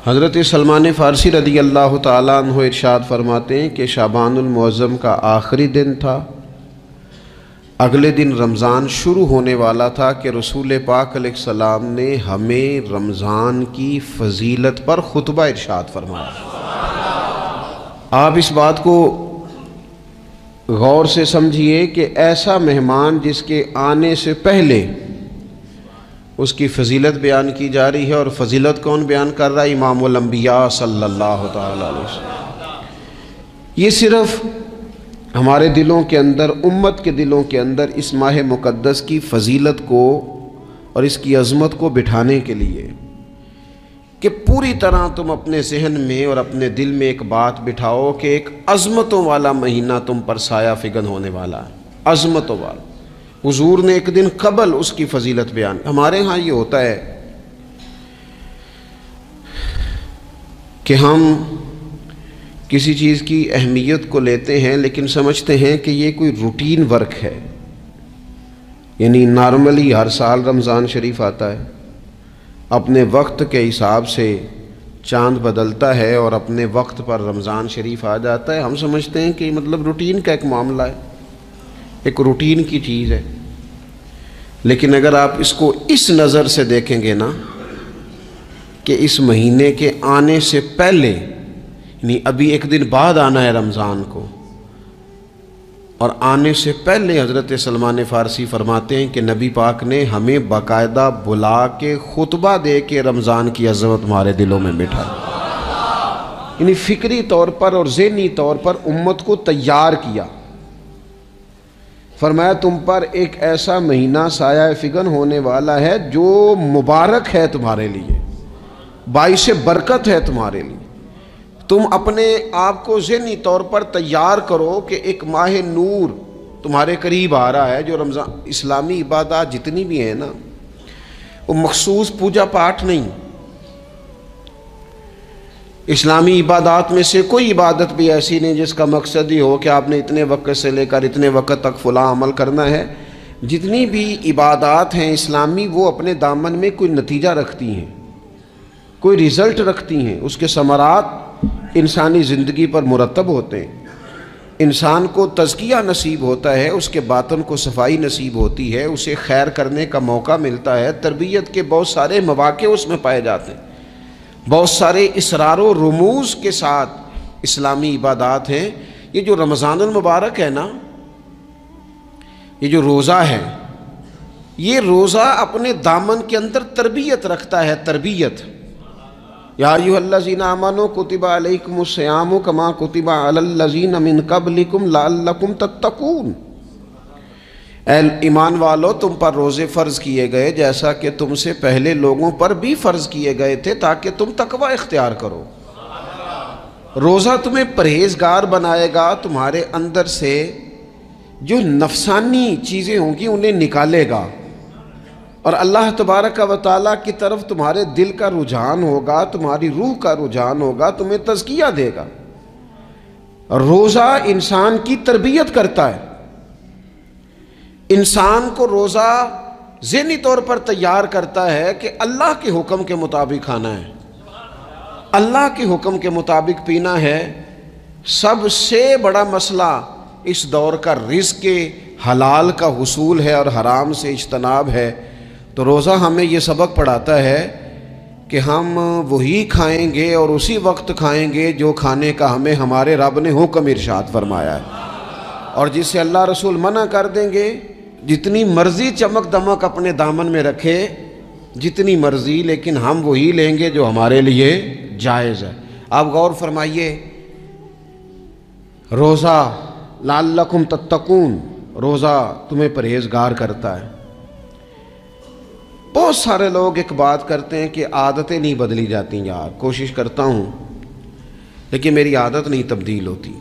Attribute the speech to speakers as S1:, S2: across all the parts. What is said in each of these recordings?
S1: حضرت سلمان فارسی رضی اللہ تعالیٰ عنہ ارشاد فرماتے ہیں کہ شعبان المعظم کا آخری دن تھا، اگلے دن رمضان شروع ہونے والا تھا کہ رسول پاک علیہ السلام نے ہمیں رمضان کی فضیلت پر خطبہ ارشاد فرمایا۔ آپ اس بات کو غور سے سمجھیے کہ ایسا مہمان جس کے آنے سے پہلے اس کی فضیلت بیان کی جا رہی ہے، اور فضیلت کون بیان کر رہا ہے؟ امام الانبیاء صلی اللہ تعالیٰ علیہ وسلم۔ یہ صرف ہمارے دلوں کے اندر، امت کے دلوں کے اندر اس ماہ مقدس کی فضیلت کو اور اس کی عظمت کو بٹھانے کے لیے کہ پوری طرح تم اپنے ذہن میں اور اپنے دل میں ایک بات بٹھاؤ کہ ایک عظمتوں والا مہینہ تم پر سایہ فگن ہونے والا ہے، عظمتوں والا۔ حضور نے ایک دن قبل اس کی فضیلت بیان۔ ہمارے ہاں یہ ہوتا ہے کہ ہم کسی چیز کی اہمیت کو لیتے ہیں لیکن سمجھتے ہیں کہ یہ کوئی روٹین ورک ہے، یعنی نارملی ہر سال رمضان شریف آتا ہے، اپنے وقت کے حساب سے چاند بدلتا ہے اور اپنے وقت پر رمضان شریف آ جاتا ہے۔ ہم سمجھتے ہیں کہ مطلب روٹین کا ایک معاملہ ہے، ایک روٹین کی چیز ہے۔ لیکن اگر آپ اس کو اس نظر سے دیکھیں گے نا کہ اس مہینے کے آنے سے پہلے، یعنی ابھی ایک دن بعد آنا ہے رمضان کو، اور آنے سے پہلے حضرت سلمان فارسی فرماتے ہیں کہ نبی پاک نے ہمیں باقاعدہ بلا کے خطبہ دے کے رمضان کی عظمت ہمارے دلوں میں بٹھائی، یعنی فکری طور پر اور ذہنی طور پر امت کو تیار کیا۔ فرمایا تم پر ایک ایسا مہینہ سایہ فگن ہونے والا ہے جو مبارک ہے تمہارے لیے، باعث برکت ہے تمہارے لیے۔ تم اپنے آپ کو ذہنی طور پر تیار کرو کہ ایک ماہ نور تمہارے قریب آ رہا ہے۔ جو رمضان، اسلامی عبادات جتنی بھی ہیں نا، وہ مخصوص پوجا پاٹ نہیں۔ اسلامی عبادات میں سے کوئی عبادت بھی ایسی نہیں جس کا مقصد ہی ہو کہ آپ نے اتنے وقت سے لے کر اتنے وقت تک فلاں عمل کرنا ہے۔ جتنی بھی عبادات ہیں اسلامی، وہ اپنے دامن میں کوئی نتیجہ رکھتی ہیں، کوئی رزلٹ رکھتی ہیں، اس کے ثمرات انسانی زندگی پر مرتب ہوتے ہیں۔ انسان کو تزکیہ نصیب ہوتا ہے، اس کے باطن کو صفائی نصیب ہوتی ہے، اسے خیر کرنے کا موقع ملتا ہے، تربیت کے بہت سارے مواقع اس میں پائے جاتے ہیں، بہت سارے اسرار و رموز کے ساتھ اسلامی عبادات ہیں۔ یہ جو رمضان المبارک ہے نا، یہ جو روزہ ہے، یہ روزہ اپنے دامن کے اندر تربیت رکھتا ہے، تربیت۔ یا ایھا الذین آمنوا کتب علیکم الصیام کما کتب علی الذین من قبلکم لعلکم تتقون۔ اے ایمان والو، تم پر روزے فرض کیے گئے جیسا کہ تم سے پہلے لوگوں پر بھی فرض کیے گئے تھے تاکہ تم تقوی اختیار کرو۔ روزہ تمہیں پرہیزگار بنائے گا، تمہارے اندر سے جو نفسانی چیزیں ہوں گی انہیں نکالے گا، اور اللہ تبارک و تعالیٰ کی طرف تمہارے دل کا رجحان ہوگا، تمہاری روح کا رجحان ہوگا، تمہیں تزکیہ دے گا۔ روزہ انسان کی تربیت کرتا ہے، انسان کو روزہ ذہنی طور پر تیار کرتا ہے کہ اللہ کے حکم کے مطابق کھانا ہے، اللہ کے حکم کے مطابق پینا ہے۔ سب سے بڑا مسئلہ اس دور کا رزق کے حلال کا حصول ہے اور حرام سے اجتناب ہے۔ تو روزہ ہمیں یہ سبق پڑھاتا ہے کہ ہم وہی کھائیں گے اور اسی وقت کھائیں گے جو کھانے کا ہمیں ہمارے رب نے حکم ارشاد فرمایا ہے، اور جس سے اللہ رسول منع کر دیں گے جتنی مرضی چمک دمک اپنے دامن میں رکھے، جتنی مرضی، لیکن ہم وہی لیں گے جو ہمارے لیے جائز ہے۔ آپ غور فرمائیے، روزہ لعلکم تتقون، روزہ تمہیں پرہیزگار کرتا ہے۔ بہت سارے لوگ ایک بات کرتے ہیں کہ عادتیں نہیں بدلی جاتی، یار کوشش کرتا ہوں لیکن میری عادت نہیں تبدیل ہوتی۔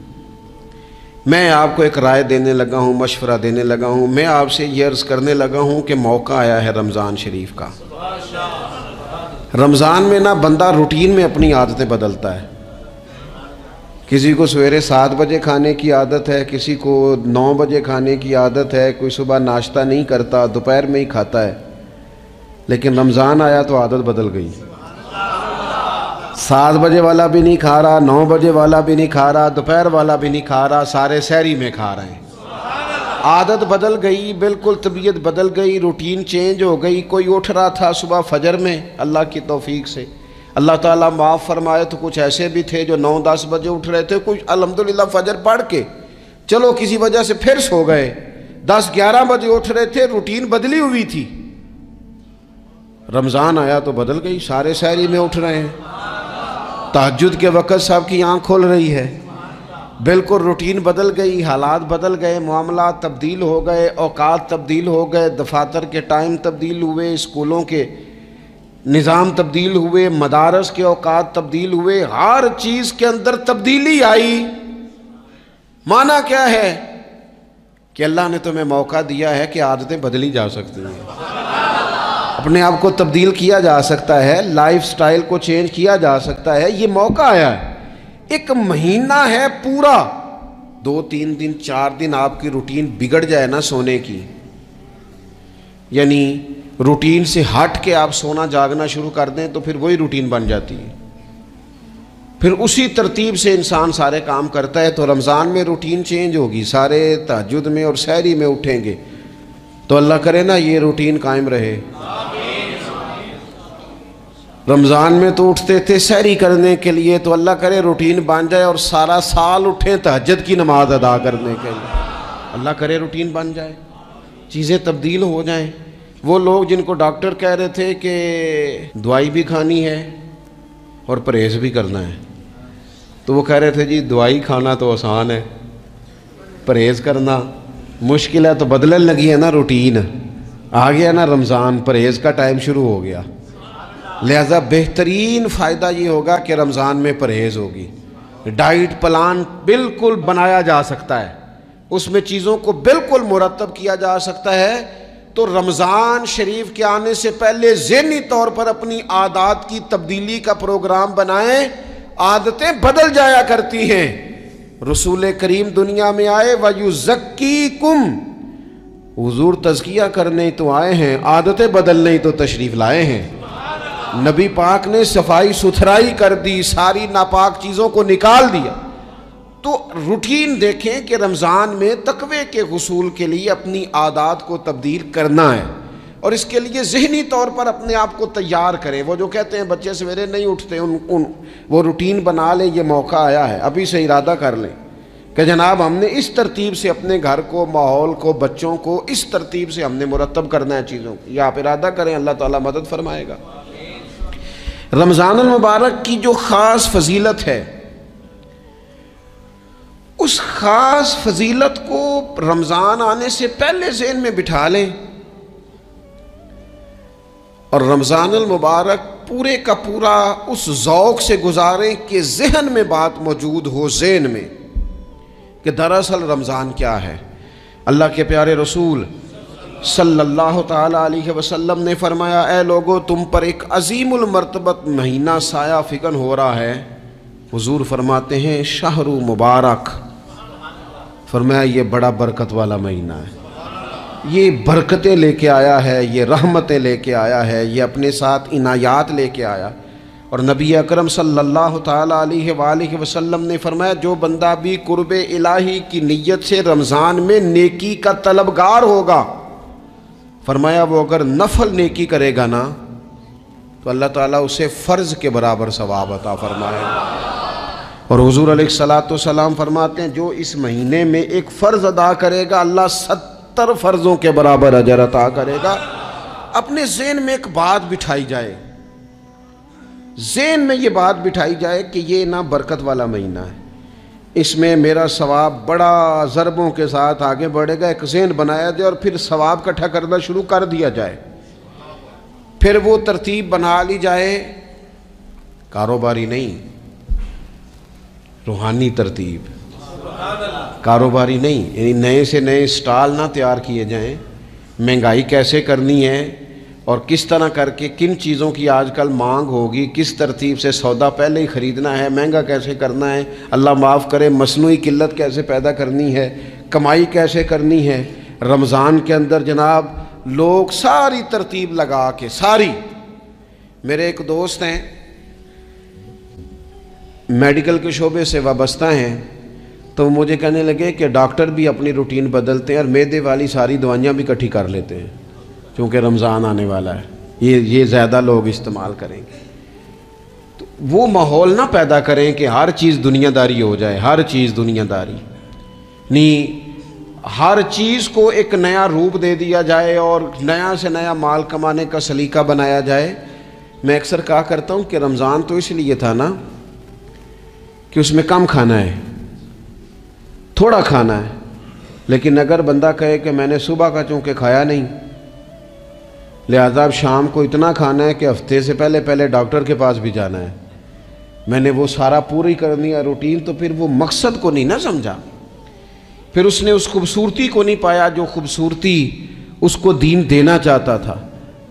S1: میں آپ کو ایک رائے دینے لگا ہوں، مشورہ دینے لگا ہوں، میں آپ سے یہ عرض کرنے لگا ہوں کہ موقع آیا ہے رمضان شریف کا۔ رمضان میں نا بندہ روٹین میں اپنی عادتیں بدلتا ہے۔ کسی کو سویرے 7 بجے کھانے کی عادت ہے، کسی کو 9 بجے کھانے کی عادت ہے، کوئی صبح ناشتہ نہیں کرتا، دوپہر میں ہی کھاتا ہے۔ لیکن رمضان آیا تو عادت بدل گئی۔ 7 بجے والا بھی نہیں کھا رہا، 9 بجے والا بھی نہیں کھا رہا، دوپہر والا بھی نہیں کھا رہا، سارے سحری میں کھا رہے ہیں۔ عادت بدل گئی، بالکل طبیعت بدل گئی، روٹین چینج ہو گئی۔ کوئی اٹھ رہا تھا صبح فجر میں اللہ کی توفیق سے، اللہ تعالیٰ معاف فرمائے، تو کچھ ایسے بھی تھے جو 9-10 بجے اٹھ رہے تھے، کچھ الحمدللہ فجر پڑھ کے چلو کسی وجہ سے پھر سو گئے، 10-11 بجے اٹھ رہے تھے، روٹین بدلی ہوئی تھی۔ رمضان آیا تو بدل گئی، سارے سحری میں اٹھ رہے ہیں، تہجد کے وقت سب کی آنکھ کھل رہی ہے، بالکل روٹین بدل گئی، حالات بدل گئے، معاملات تبدیل ہو گئے، اوقات تبدیل ہو گئے، دفاتر کے ٹائم تبدیل ہوئے، اسکولوں کے نظام تبدیل ہوئے، مدارس کے اوقات تبدیل ہوئے، ہر چیز کے اندر تبدیلی آئی۔ معنی کیا ہے کہ اللہ نے تمہیں موقع دیا ہے کہ عادتیں بدلی جا سکتی ہیں، اپنے آپ کو تبدیل کیا جا سکتا ہے، لائف سٹائل کو چینج کیا جا سکتا ہے، یہ موقع آیا ہے۔ ایک مہینہ ہے پورا، 2-3 دن 4 دن آپ کی روٹین بگڑ جائے نا سونے کی، یعنی روٹین سے ہٹ کے آپ سونا جاگنا شروع کر دیں تو پھر وہی روٹین بن جاتی ہے، پھر اسی ترتیب سے انسان سارے کام کرتا ہے۔ تو رمضان میں روٹین چینج ہوگی، سارے تہجد میں اور سحری میں اٹھیں گے، تو اللہ کرے نا یہ روٹین قائم رہے۔ رمضان میں تو اٹھتے تھے سحری کرنے کے لیے، تو اللہ کرے روٹین بن جائے اور سارا سال اٹھیں تہجد کی نماز ادا کرنے کے لیے، اللہ کرے روٹین بن جائے، چیزیں تبدیل ہو جائیں۔ وہ لوگ جن کو ڈاکٹر کہہ رہے تھے کہ دوائی بھی کھانی ہے اور پرہیز بھی کرنا ہے، تو وہ کہہ رہے تھے جی دوائی کھانا تو آسان ہے، پرہیز کرنا مشکل ہے، تو بدلنے لگی ہے نا روٹین، آ گیا نا رمضان، پرہیز کا ٹائم شروع ہو گیا، لہذا بہترین فائدہ یہ ہوگا کہ رمضان میں پرہیز ہوگی، ڈائٹ پلان بالکل بنایا جا سکتا ہے، اس میں چیزوں کو بالکل مرتب کیا جا سکتا ہے۔ تو رمضان شریف کے آنے سے پہلے ذہنی طور پر اپنی عادات کی تبدیلی کا پروگرام بنائیں، عادتیں بدل جایا کرتی ہیں۔ رسول کریم دنیا میں آئے وَيُزَكِّيكُمْ، حضور تزکیہ کرنے تو آئے ہیں، عادتیں بدلنے تو تشریف لائے ہیں۔ نبی پاک نے صفائی ستھرائی کر دی، ساری ناپاک چیزوں کو نکال دیا۔ تو روٹین دیکھیں کہ رمضان میں تقوی کے حصول کے لیے اپنی عادات کو تبدیل کرنا ہے، اور اس کے لیے ذہنی طور پر اپنے آپ کو تیار کریں۔ وہ جو کہتے ہیں بچے سویرے نہیں اٹھتے، وہ روٹین بنا لیں، یہ موقع آیا ہے، ابھی سے ارادہ کر لیں کہ جناب ہم نے اس ترتیب سے اپنے گھر کو، ماحول کو، بچوں کو اس ترتیب سے ہم نے مرتب کرنا ہے چیزوں کو، یہ آپ ارادہ کریں، اللہ تعالیٰ مدد فرمائے گا۔ رمضان المبارک کی جو خاص فضیلت ہے، اس خاص فضیلت کو رمضان آنے سے پہلے ذہن میں بٹھا لیں، اور رمضان المبارک پورے کا پورا اس ذوق سے گزاریں کہ ذہن میں بات موجود ہو، ذہن میں کہ دراصل رمضان کیا ہے۔ اللہ کے پیارے رسول صلی اللہ تعالیٰ علیہ وسلم نے فرمایا، اے لوگو تم پر ایک عظیم المرتبت مہینہ سایہ فکن ہو رہا ہے۔ حضور فرماتے ہیں شہر مبارک، فرمایا یہ بڑا برکت والا مہینہ ہے، یہ برکتیں لے کے آیا ہے، یہ رحمتیں لے کے آیا ہے، یہ اپنے ساتھ عنایات لے کے آیا۔ اور نبی اکرم صلی اللہ تعالیٰ علیہ وآلہ وسلم نے فرمایا جو بندہ بھی قرب الہی کی نیت سے رمضان میں نیکی کا طلبگار ہوگا، فرمایا وہ اگر نفل نیکی کرے گا نا تو اللہ تعالیٰ اسے فرض کے برابر ثواب عطا فرمائے گا۔ اور حضور علیہ السلام فرماتے ہیں جو اس مہینے میں ایک فرض ادا کرے گا اللہ 70 فرضوں کے برابر اجر عطا کرے گا۔ اپنے ذہن میں ایک بات بٹھائی جائے، ذہن میں یہ بات بٹھائی جائے کہ یہ نا برکت والا مہینہ ہے، اس میں میرا ثواب بڑا ضربوں کے ساتھ آگے بڑھے گا، ایک ذہن بنایا جائے اور پھر ثواب اکٹھا کرنا شروع کر دیا جائے۔ پھر وہ ترتیب بنا لی جائے، کاروباری نہیں، روحانی ترتیب، کاروباری نہیں، یعنی نئے سے نئے سٹال نہ تیار کیے جائیں، مہنگائی کیسے کرنی ہے اور کس طرح کر کے کن چیزوں کی آج کل مانگ ہوگی، کس ترتیب سے سودا پہلے ہی خریدنا ہے، مہنگا کیسے کرنا ہے، اللہ معاف کرے مصنوعی قلت کیسے پیدا کرنی ہے، کمائی کیسے کرنی ہے۔ رمضان کے اندر جناب لوگ ساری ترتیب لگا کے، ساری، میرے ایک دوست ہیں میڈیکل کے شعبے سے وابستہ ہیں تو مجھے کہنے لگے کہ ڈاکٹر بھی اپنی روٹین بدلتے ہیں اور معدے والی ساری دوائیاں بھی اکٹھی کر لیتے ہیں کیونکہ رمضان آنے والا ہے، یہ زیادہ لوگ استعمال کریں گے۔ تو وہ ماحول نہ پیدا کریں کہ ہر چیز دنیا داری ہو جائے، ہر چیز دنیا داری نہیں، ہر چیز کو ایک نیا روپ دے دیا جائے اور نیا سے نیا مال کمانے کا سلیقہ بنایا جائے۔ میں اکثر کہا کرتا ہوں کہ رمضان تو اس لیے تھا نا کہ اس میں کم کھانا ہے، تھوڑا کھانا ہے، لیکن اگر بندہ کہے کہ میں نے صبح کا چونکہ کھایا نہیں لہذا اب شام کو اتنا کھانا ہے کہ ہفتے سے پہلے ڈاکٹر کے پاس بھی جانا ہے، میں نے وہ سارا پوری کرنی ہے روٹین، تو پھر وہ مقصد کو نہیں نہ سمجھا، پھر اس نے اس خوبصورتی کو نہیں پایا جو خوبصورتی اس کو دین دینا چاہتا تھا۔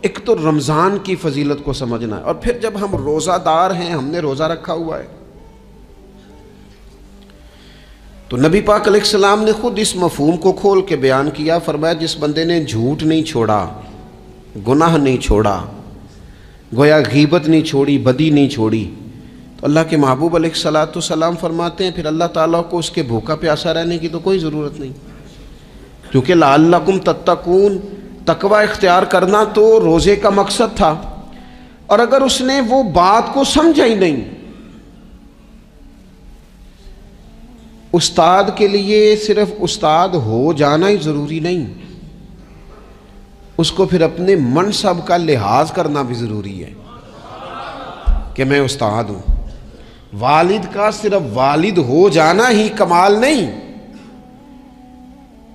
S1: ایک تو رمضان کی فضیلت کو سمجھنا ہے، اور پھر جب ہم روزہ دار ہیں، ہم نے روزہ رکھا ہوا ہے، تو نبی پاک علیہ السلام نے خود اس مفہوم کو کھول کے بیان کیا، فرمایا جس بندے نے جھوٹ نہیں چھوڑا، گناہ نہیں چھوڑا، گویا غیبت نہیں چھوڑی، بدی نہیں چھوڑی، تو اللہ کے محبوب علیہ السلام فرماتے ہیں پھر اللہ تعالیٰ کو اس کے بھوکا پیاسا رہنے کی تو کوئی ضرورت نہیں، کیونکہ لعلکم تتقون، تقوی اختیار کرنا تو روزے کا مقصد تھا، اور اگر اس نے وہ بات کو سمجھا ہی نہیں، استاد کے لیے صرف استاد ہو جانا ہی ضروری نہیں، اس کو پھر اپنے منصب کا لحاظ کرنا بھی ضروری ہے کہ میں استاد ہوں۔ والد کا صرف والد ہو جانا ہی کمال نہیں،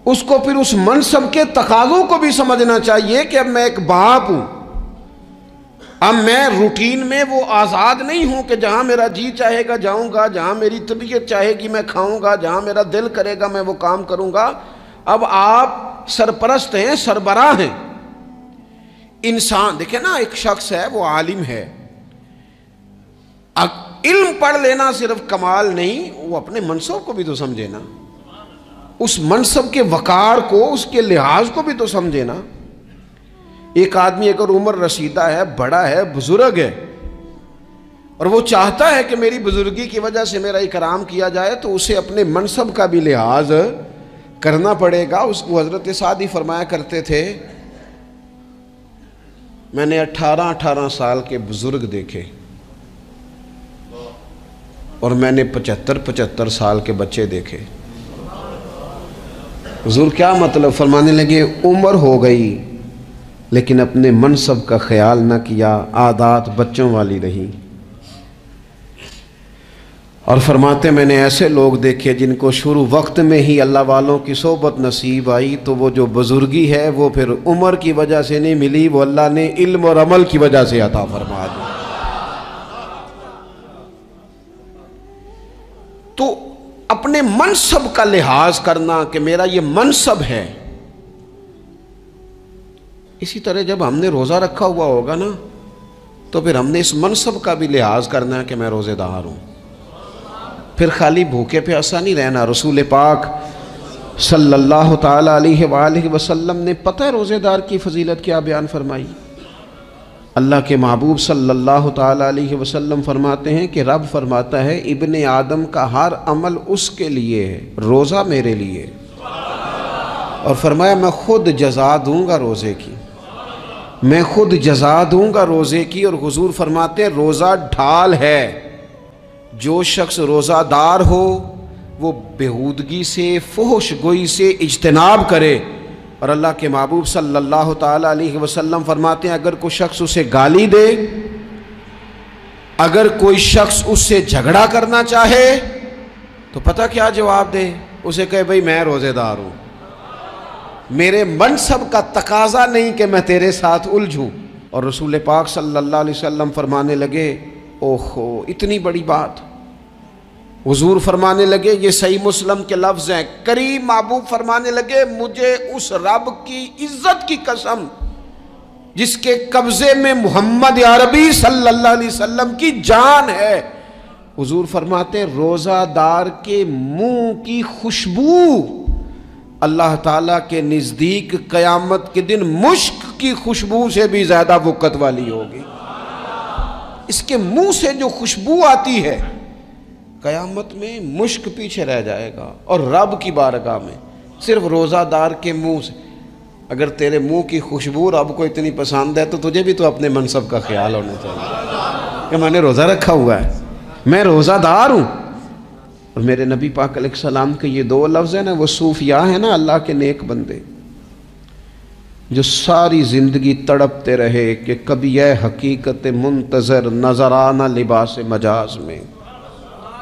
S1: اس کو پھر اس منصب کے تقاضوں کو بھی سمجھنا چاہیے کہ اب میں ایک باپ ہوں، اب میں روٹین میں وہ آزاد نہیں ہوں کہ جہاں میرا جی چاہے گا جاؤں گا، جہاں میری طبیعت چاہے گی میں کھاؤں گا، جہاں میرا دل کرے گا میں وہ کام کروں گا۔ اب آپ سرپرست ہیں، سربراہ ہیں۔ انسان دیکھیں نا، ایک شخص ہے وہ عالم ہے، علم پڑھ لینا صرف کمال نہیں، وہ اپنے منصب کو بھی تو سمجھے نا، اس منصب کے وقار کو، اس کے لحاظ کو بھی تو سمجھے نا۔ ایک آدمی اگر عمر رسیدہ ہے، بڑا ہے، بزرگ ہے، اور وہ چاہتا ہے کہ میری بزرگی کی وجہ سے میرا اکرام کیا جائے، تو اسے اپنے منصب کا بھی لحاظ کرنا پڑے گا۔ اس کو حضرت سعدی فرمایا کرتے تھے میں نے 18 سال کے بزرگ دیکھے اور میں نے 75 سال کے بچے دیکھے۔ حضور کیا مطلب؟ فرمانے لگے عمر ہو گئی لیکن اپنے منصب کا خیال نہ کیا، عادات بچوں والی رہی۔ اور فرماتے میں نے ایسے لوگ دیکھے جن کو شروع وقت میں ہی اللہ والوں کی صحبت نصیب آئی، تو وہ جو بزرگی ہے وہ پھر عمر کی وجہ سے نہیں ملی، وہ اللہ نے علم اور عمل کی وجہ سے عطا فرما دی۔ تو اپنے منصب کا لحاظ کرنا کہ میرا یہ منصب ہے۔ اسی طرح جب ہم نے روزہ رکھا ہوا ہوگا نا تو پھر ہم نے اس منصب کا بھی لحاظ کرنا ہے کہ میں روزے دار ہوں، پھر خالی بھوکے پیاسا نہیں رہنا۔ رسول پاک صلی اللہ تعالی علیہ وآلہ وسلم نے پتہ ہے روزے دار کی فضیلت کیا بیان فرمائی؟ اللہ کے محبوب صلی اللہ تعالی علیہ وسلم فرماتے ہیں کہ رب فرماتا ہے ابن آدم کا ہر عمل اس کے لیے ہے، روزہ میرے لیے، اور فرمایا میں خود جزا دوں گا روزے کی، میں خود جزا دوں گا روزے کی۔ اور حضور فرماتے ہیں روزہ ڈھال ہے، جو شخص روزہ دار ہو وہ بےہودگی سے، فحش گوئی سے اجتناب کرے۔ اور اللہ کے محبوب صلی اللہ تعالی علیہ وسلم فرماتے ہیں اگر کوئی شخص اسے گالی دے، اگر کوئی شخص اس سے جھگڑا کرنا چاہے تو پتہ کیا جواب دے؟ اسے کہے بھئی میں روزے دار ہوں، میرے منصب کا تقاضا نہیں کہ میں تیرے ساتھ الجھوں۔ اور رسول پاک صلی اللہ علیہ وسلم فرمانے لگے اوہو اتنی بڑی بات۔ حضور فرمانے لگے، یہ صحیح مسلم کے لفظ ہیں، کریم محبوب فرمانے لگے مجھے اس رب کی عزت کی قسم جس کے قبضے میں محمد عربی صلی اللہ علیہ وسلم کی جان ہے، حضور فرماتے ہیں روزہ دار کے منہ کی خوشبو اللہ تعالیٰ کے نزدیک قیامت کے دن مشک کی خوشبو سے بھی زیادہ وقت والی ہوگی۔ اس کے منہ سے جو خوشبو آتی ہے قیامت میں مشک پیچھے رہ جائے گا، اور رب کی بارگاہ میں صرف روزہ دار کے منہ سے، اگر تیرے منہ کی خوشبو رب کو اتنی پسند ہے تو تجھے بھی تو اپنے منصب کا خیال ہونا چاہیے کہ میں نے روزہ رکھا ہوا ہے، میں روزہ دار ہوں۔ اور میرے نبی پاک علیہ السلام کے یہ دو لفظ ہیں نا، وہ صوفیاء ہیں نا، اللہ کے نیک بندے جو ساری زندگی تڑپتے رہے کہ کبھی اے حقیقت منتظر نظر آنا لباس مجاز میں،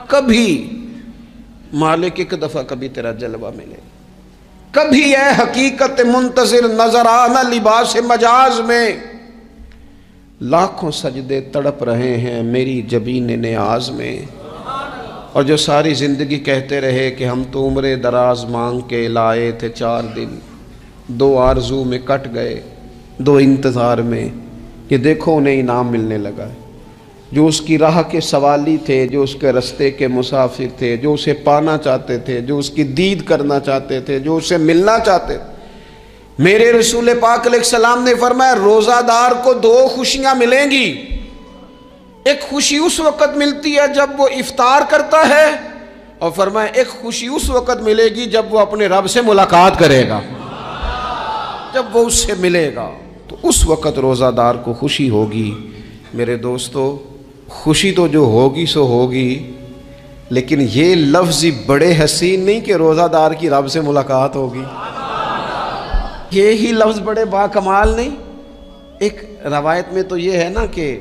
S1: کبھی مالک ایک دفعہ کبھی تیرا جلوہ ملے، کبھی اے حقیقت منتظر نظر آنا لباس مجاز میں، لاکھوں سجدے تڑپ رہے ہیں میری جبین نیاز میں، اور جو ساری زندگی کہتے رہے کہ ہم تو عمر دراز مانگ کے لائے تھے 4 دن، 2 آرزو میں کٹ گئے، 2 انتظار میں، کہ دیکھو انہیں انعام ملنے لگا ہے۔ جو اس کی راہ کے سوالی تھے، جو اس کے رستے کے مسافر تھے، جو اسے پانا چاہتے تھے، جو اس کی دید کرنا چاہتے تھے، جو اسے ملنا چاہتے تھے، میرے رسول پاک علیہ السلام نے فرمایا روزہ دار کو 2 خوشیاں ملیں گی۔ ایک خوشی اس وقت ملتی ہے جب وہ افطار کرتا ہے، اور فرمایا ایک خوشی اس وقت ملے گی جب وہ اپنے رب سے ملاقات کرے گا، جب وہ اس سے ملے گا، تو اس وقت روزہ دار کو خوشی ہوگی۔ میرے دوستو، خوشی تو جو ہوگی سو ہوگی، لیکن یہ لفظ بڑے حسین نہیں کہ روزہ دار کی رب سے ملاقات ہوگی، یہی لفظ بڑے باکمال نہیں۔ ایک روایت میں تو یہ ہے نا کہ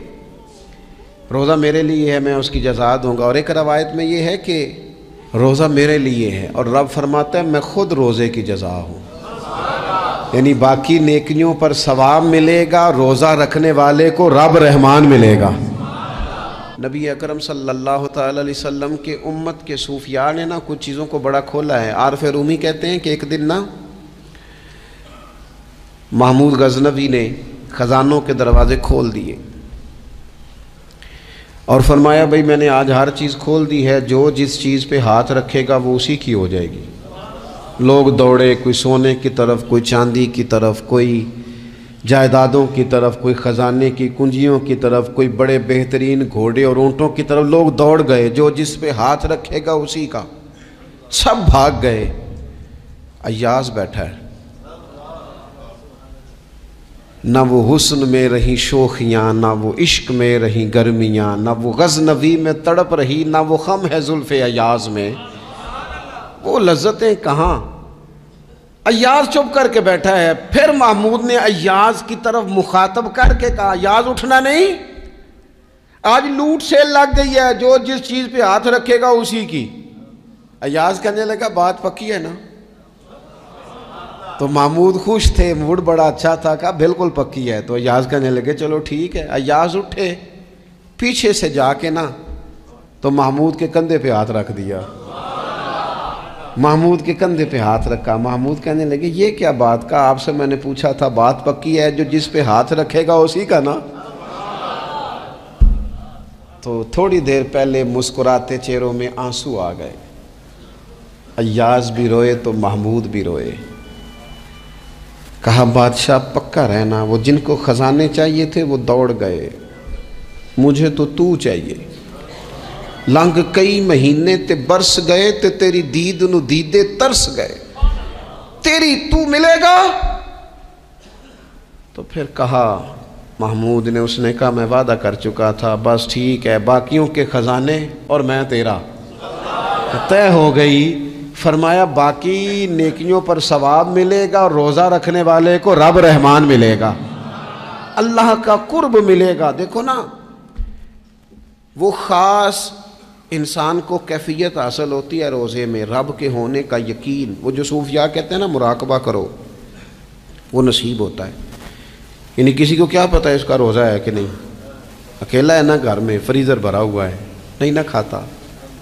S1: روزہ میرے لیے ہے، میں اس کی جزا دوں گا، اور ایک روایت میں یہ ہے کہ روزہ میرے لیے ہے اور رب فرماتا ہے میں خود روزے کی جزا ہوں، یعنی باقی نیکیوں پر ثواب ملے گا، روزہ رکھنے والے کو رب رحمان ملے گا۔ نبی اکرم صلی اللہ تعالی علیہ وسلم کے امت کے صوفیاء نے نا کچھ چیزوں کو بڑا کھولا ہے۔ عارف رومی کہتے ہیں کہ ایک دن نا محمود غزنوی نے خزانوں کے دروازے کھول دیے اور فرمایا بھئی میں نے آج ہر چیز کھول دی ہے، جو جس چیز پہ ہاتھ رکھے گا وہ اسی کی ہو جائے گی۔ لوگ دوڑے، کوئی سونے کی طرف، کوئی چاندی کی طرف، کوئی جائیدادوں کی طرف، کوئی خزانے کی کنجیوں کی طرف، کوئی بڑے بہترین گھوڑے اور اونٹوں کی طرف، لوگ دوڑ گئے، جو جس پہ ہاتھ رکھے گا اسی کا، سب بھاگ گئے۔ ایاز بیٹھا ہے، نہ وہ حسن میں رہی شوخیاں، نہ وہ عشق میں رہی گرمیاں، نہ وہ غزنوی میں تڑپ رہی، نہ وہ خم ہے زلف ایاز میں، وہ لذتیں کہاں۔ ایاز چپ کر کے بیٹھا ہے۔ پھر محمود نے ایاز کی طرف مخاطب کر کے کہا ایاز اٹھنا نہیں، آج لوٹ سیل لگ گئی ہے، جو جس چیز پہ ہاتھ رکھے گا اسی کی۔ ایاز کہنے لگا بات پکی ہے نا؟ تو محمود خوش تھے، موڈ بڑا اچھا تھا، کہا بالکل پکی ہے۔ تو ایاز کہنے لگے چلو ٹھیک ہے۔ ایاز اٹھے، پیچھے سے جا کے نا تو محمود کے کندھے پہ ہاتھ رکھ دیا، محمود کے کندھے پہ ہاتھ رکھا۔ محمود کہنے لگے یہ کیا بات کا، آپ سے میں نے پوچھا تھا بات پکی ہے، جو جس پہ ہاتھ رکھے گا اسی کا نا۔ تو تھوڑی دیر پہلے مسکراتے چہروں میں آنسو آ گئے، ایاز بھی روئے تو محمود بھی روئے۔ کہا بادشاہ پکا رہنا، وہ جن کو خزانے چاہیے تھے وہ دوڑ گئے، مجھے تو چاہیے۔ لنگ کئی مہینے تے برس گئے تے تیری دید نو دیدے ترس گئے، تیری تو ملے گا۔ تو پھر کہا محمود نے، اس نے کہا میں وعدہ کر چکا تھا، بس ٹھیک ہے، باقیوں کے خزانے اور میں تیرا، طے ہو گئی۔ فرمایا باقی نیکیوں پر ثواب ملے گا اور روزہ رکھنے والے کو رب رحمان ملے گا، اللہ کا قرب ملے گا۔ دیکھو نا، وہ خاص انسان کو کیفیت حاصل ہوتی ہے روزے میں، رب کے ہونے کا یقین۔ وہ جو صوفیاء کہتے ہیں نا مراقبہ کرو، وہ نصیب ہوتا ہے۔ یعنی کسی کو کیا پتہ ہے اس کا روزہ ہے کہ نہیں، اکیلا ہے نا گھر میں، فریزر بھرا ہوا ہے، نہیں نہ کھاتا،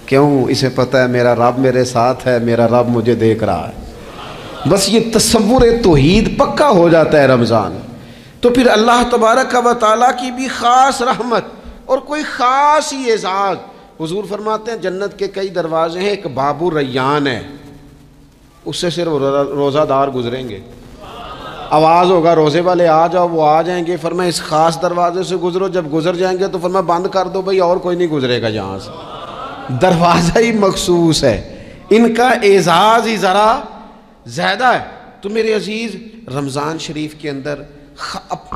S1: کیوں؟ اسے پتہ ہے میرا رب میرے ساتھ ہے، میرا رب مجھے دیکھ رہا ہے۔ بس یہ تصور توحید پکا ہو جاتا ہے رمضان، تو پھر اللہ تبارک و تعالیٰ کی بھی خاص رحمت اور کوئی خاص ہی اعزاز۔ حضور فرماتے ہیں جنت کے کئی دروازے ہیں، ایک باب الریان ہے، اس سے صرف روزہ دار گزریں گے۔ آواز ہوگا روزے والے آ جاؤ، وہ آ جائیں گے، فرمایا اس خاص دروازے سے گزرو، جب گزر جائیں گے تو فرمایا بند کر دو بھئی، اور کوئی نہیں گزرے گا یہاں سے، دروازہ ہی مخصوص ہے، ان کا اعزاز ہی ذرا زیادہ ہے۔ تو میرے عزیز، رمضان شریف کے اندر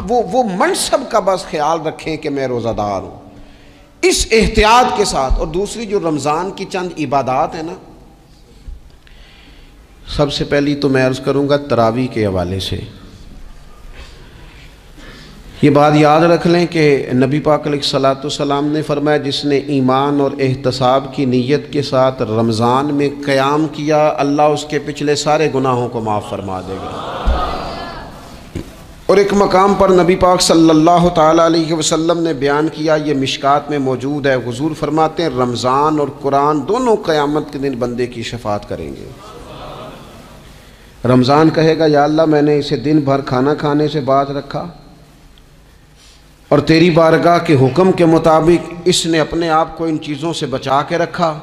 S1: وہ منصب کا بس خیال رکھیں کہ میں روزہ دار ہوں، اس احتیاط کے ساتھ۔ اور دوسری جو رمضان کی چند عبادات ہیں نا، سب سے پہلی تو میں عرض کروں گا تراویح کے حوالے سے۔ یہ بات یاد رکھ لیں کہ نبی پاک علیہ الصلوۃ والسلام نے فرمایا جس نے ایمان اور احتساب کی نیت کے ساتھ رمضان میں قیام کیا، اللہ اس کے پچھلے سارے گناہوں کو معاف فرما دے گا۔ اور ایک مقام پر نبی پاک صلی اللہ تعالیٰ علیہ وسلم نے بیان کیا، یہ مشکات میں موجود ہے، حضور فرماتے ہیں رمضان اور قرآن دونوں قیامت کے دن بندے کی شفاعت کریں گے۔ رمضان کہے گا یا اللہ میں نے اسے دن بھر کھانا کھانے سے باز رکھا اور تیری بارگاہ کے حکم کے مطابق اس نے اپنے آپ کو ان چیزوں سے بچا کے رکھا۔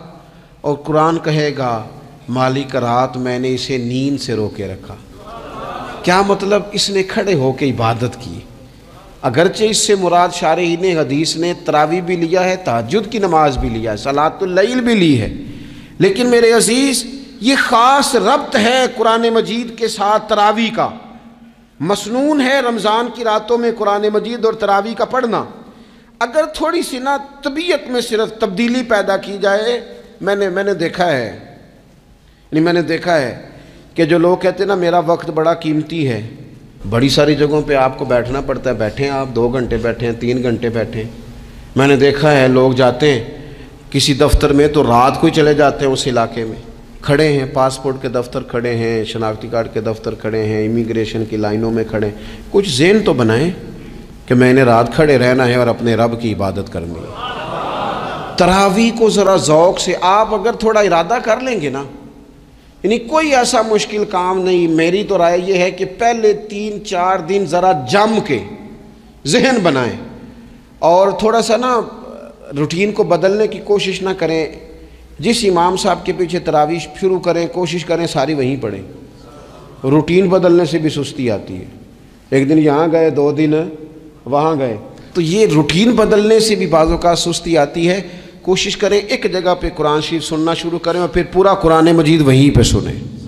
S1: اور قرآن کہے گا مالک رات میں نے اسے نیند سے روکے رکھا۔ کیا مطلب؟ اس نے کھڑے ہو کے عبادت کی۔ اگرچہ اس سے مراد شارحین حدیث نے تراویح بھی لیا ہے، تہجد کی نماز بھی لیا ہے، صلاۃ اللیل بھی لی ہے، لیکن میرے عزیز یہ خاص ربط ہے قرآن مجید کے ساتھ تراویح کا۔ مسنون ہے رمضان کی راتوں میں قرآن مجید اور تراویح کا پڑھنا۔ اگر تھوڑی سی نا طبیعت میں صرف تبدیلی پیدا کی جائے، میں نے دیکھا ہے کہ جو لوگ کہتے ہیں نا میرا وقت بڑا قیمتی ہے، بڑی ساری جگہوں پہ آپ کو بیٹھنا پڑتا ہے، بیٹھیں آپ 2 گھنٹے بیٹھیں، 3 گھنٹے بیٹھیں۔ میں نے دیکھا ہے لوگ جاتے ہیں کسی دفتر میں تو رات کو ہی چلے جاتے ہیں اس علاقے میں، کھڑے ہیں، پاسپورٹ کے دفتر کھڑے ہیں، شناختی کارڈ کے دفتر کھڑے ہیں، امیگریشن کی لائنوں میں کھڑے ہیں۔ کچھ ذہن تو بنائیں کہ میں نے رات کھڑے رہنا ہے اور اپنے رب کی عبادت کرنی ہے۔ تراویح کو ذرا ذوق سے آپ اگر تھوڑا ارادہ کر لیں گے نا، یعنی کوئی ایسا مشکل کام نہیں۔ میری تو رائے یہ ہے کہ پہلے 3-4 دن ذرا جم کے ذہن بنائیں اور تھوڑا سا نا روٹین کو بدلنے کی کوشش نہ کریں۔ جس امام صاحب کے پیچھے تراویح شروع کریں، کوشش کریں ساری وہیں پڑھیں۔ روٹین بدلنے سے بھی سستی آتی ہے، ایک دن یہاں گئے 2 دن وہاں گئے، تو یہ روٹین بدلنے سے بھی بعض اوقات سستی آتی ہے۔ کوشش کریں ایک جگہ پہ قرآن شریف سننا شروع کریں اور پھر پورا قرآن مجید وہیں پہ سنیں۔